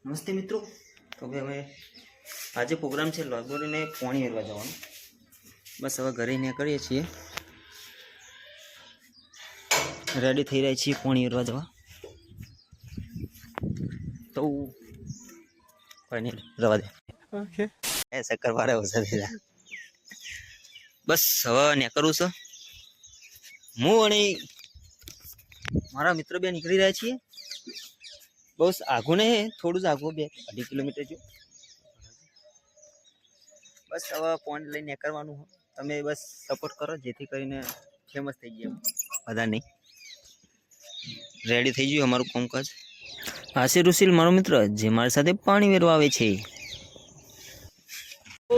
નમસ્તે મિત્રો. તો હવે અમે આજે પ્રોગ્રામ છે લાગોડીને પાણી વેરવા જવાનું. બસ હવે ઘરે નીકળીએ છીએ, રેડી થઈ રહ્યા છીએ પાણી વેરવા જવા. તો કોઈ નહીં, રવા દે. ઓકે એ ચક્કર મારે ઓછા. બસ હવે નીકળવું છે. હું અને મારા મિત્ર બે નીકળી રહ્યા છીએ. બસ આઘું નહીં, થોડું જ આઘું, 2-2.5 કિલોમીટર જેવું. બસ હવે પોઈન્ટ લઈને નીકળવાનું. તમે બસ સપોર્ટ કરો જેથી કરીને ફેમસ થઈ ગયા બધા. નહીં રેડી થઈ ગયું અમારું કામકાજ. આ છે રુશિલ, મારો મિત્ર, જે મારી સાથે પાણી વેરવા આવે છે. ઓ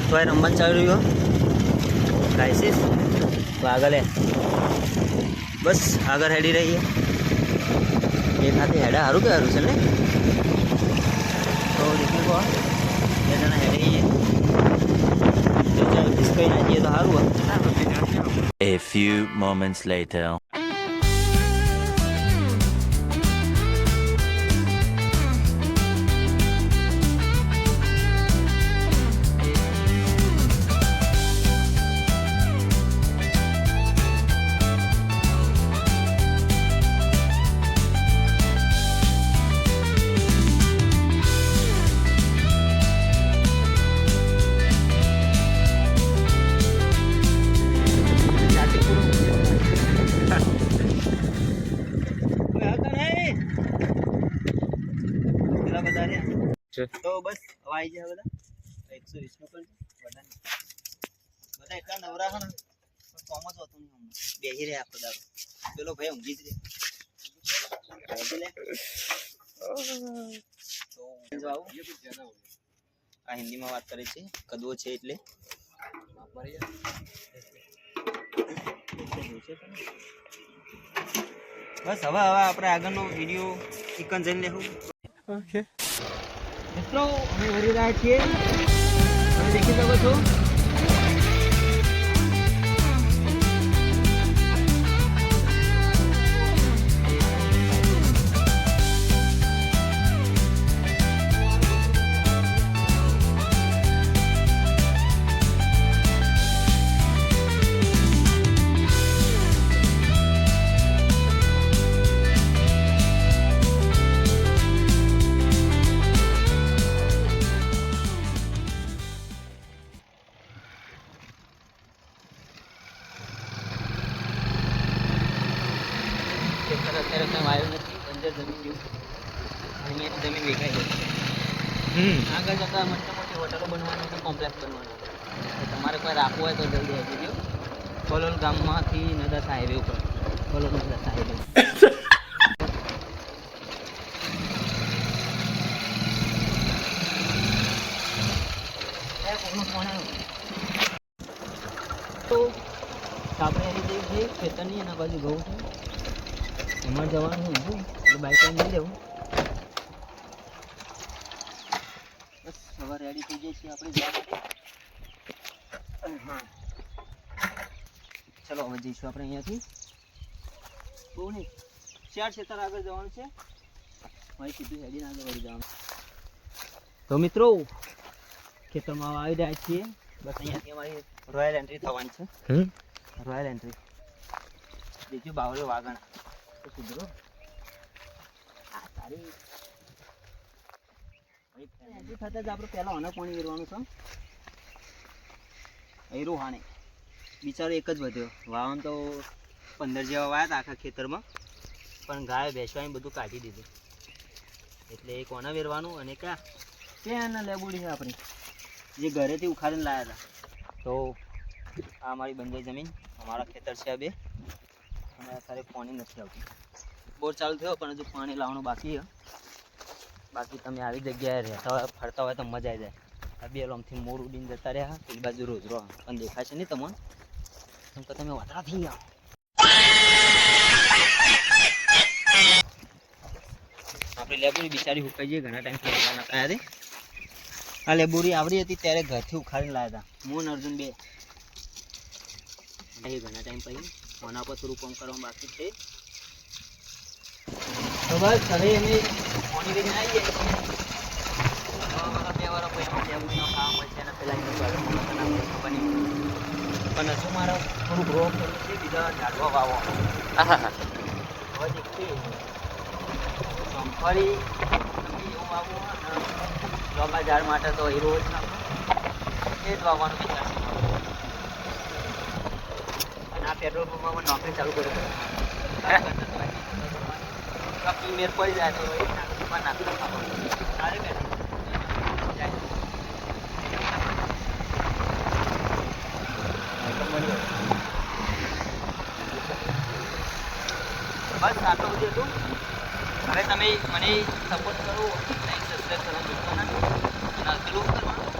તો એ રમવાનું ચાલી રહ્યું ગાઈસીસ. તો આગળ બસ આગળ હેડી રહીએ. एक हाथ हेडा हारू क्या रुसल ने तो देखने को ये जना हेडे ही है जो जब डिस्को ना किए तो हारू है. A few moments later. तो बस हवाई जाए बता 120 નું પણ બધા એટલા નવરા છે ને, કોમ જ હોતું નહીં. બેહી રહે આખો દાડો. પેલો ભાઈ ઊંઘી જ રહે. તો આ હિન્દીમાં વાત કરે છે, કદવો છે એટલે. બસ હવે આપણે આગળનો વિડીયો ચિકન જઈને લેવું. ઓકે મિત્રો, અમે વળી રહ્યા છીએ, તમે દેખી શકો છો. અત્યારે કંઈ વાયુ નથી, બંજર જમીન જેવું. અહીંયાની જમીન વેચાઈ ગઈ. આગળ જતાં મોટી મોટી હોટલો બનવાની છે, કોમ્પ્લેક્સ બનવાનું છે. તમારે કોઈ રાખવું હોય તો જલ્દી આવી ગયો. કોલોલ ગામમાંથી નદાસ હાઈવે ઉપર, કોલોલ નદાસ હાઈવે. તો આપણે એની જઈ જઈએ ખેતરની એના બાજુ ઘઉં છે, એમાં જવાનું ઊભું એટલે બાઇક લઈને જઈ લેવું. બસ હવે રેડી થઈ જઈએ છીએ આપણે જવા માટે. હા ચલો હવે જઈશું આપણે અહીંયાથી. બહુ નહીં, 4 ક્ષેત્ર આગળ જવાનું છે. મારી સીધું હેડીને આગળ વળી જવાનું. તો મિત્રો, ખેતરમાં આવી રહ્યા છીએ. બસ અહીંયાથી અમારી રોયલ એન્ટ્રી થવાની છે. રોયલ એન્ટ્રી બીજું બાવળીઓ વાગણ સુધરો. આ તારી એન્ટ્રી થતાં જ આપણે પહેલાં આને પાણી વેરવાનું છે. એરું હાણે બિચારો એક જ વધ્યો. વાવન તો 15 જેવા વાયા હતા આખા ખેતરમાં, પણ ગાય ભેંસવાને બધું કાઢી દીધું. એટલે એક ઓના વેરવાનું અને ક્યાં લેબુડી છે આપણી, જે ઘરેથી ઉખાડીને લાવ્યા હતા. તો આ અમારી બંજર જમીન, અમારા ખેતર છે આ બે. અને અત્યારે પાણી નથી આવતું. બોર ચાલુ થયો પણ હજુ પાણી લાવવાનું બાકી છે. બાકી તમે આવી જગ્યાએ રહેતા હોય, ફરતા હોય તો મજા આવી જાય. આ બે લોમથી મોર ઉડીને જતા રહ્યા, પેલી બાજુ રોજ રહો પણ દેખાશે નહીં તમને, કેમ કે તમે વાતરા થઈ જાઓ. આપણે લેબુરી બિચારી હુકાઈ જઈએ, ઘણા ટાઈમથી નખાયા હતી. આ લેબુરી આવડી હતી ત્યારે ઘરથી ઉખાડીને લાવ્યા હતા, હું અને અર્જુન બે. ઘણા ટાઈમ પછી કોના પર થોડું કામ કરવાનું બાકી છે. તો બસ હવે અમે પોણી વેચીને આવીએ તો વરસ 2 વરસ પછી શેરડીનો ખાવા મળશે અને પેલા એનું ગળું મળશે ને આપણે ખબર નહીં. પણ હજુ મારે થોડું ગ્રો કરવું છે, બીજા ઝાડવા વાવો. હવે દેખીએ મગફળી એવું વાવવું અને લાંબા ઝાડ માટે તો હીરો જ નાખો એ જ વાવવાનું વિચાર છે. અને આ પેટ્રોલ પંપમાં પણ નોકરી ચાલુ કરી બાકી મેર પડી જાય તો એ નાખીમાં નાખી ખાવાનું સારી પેટ્રોલ જાય બસ આટલું બધું હતું. હવે તમે મને સપોર્ટ કરો, લાઈક સબસ્ક્રાઈબ કરવાનું ભૂલતા ના અને પેલું કરવાનું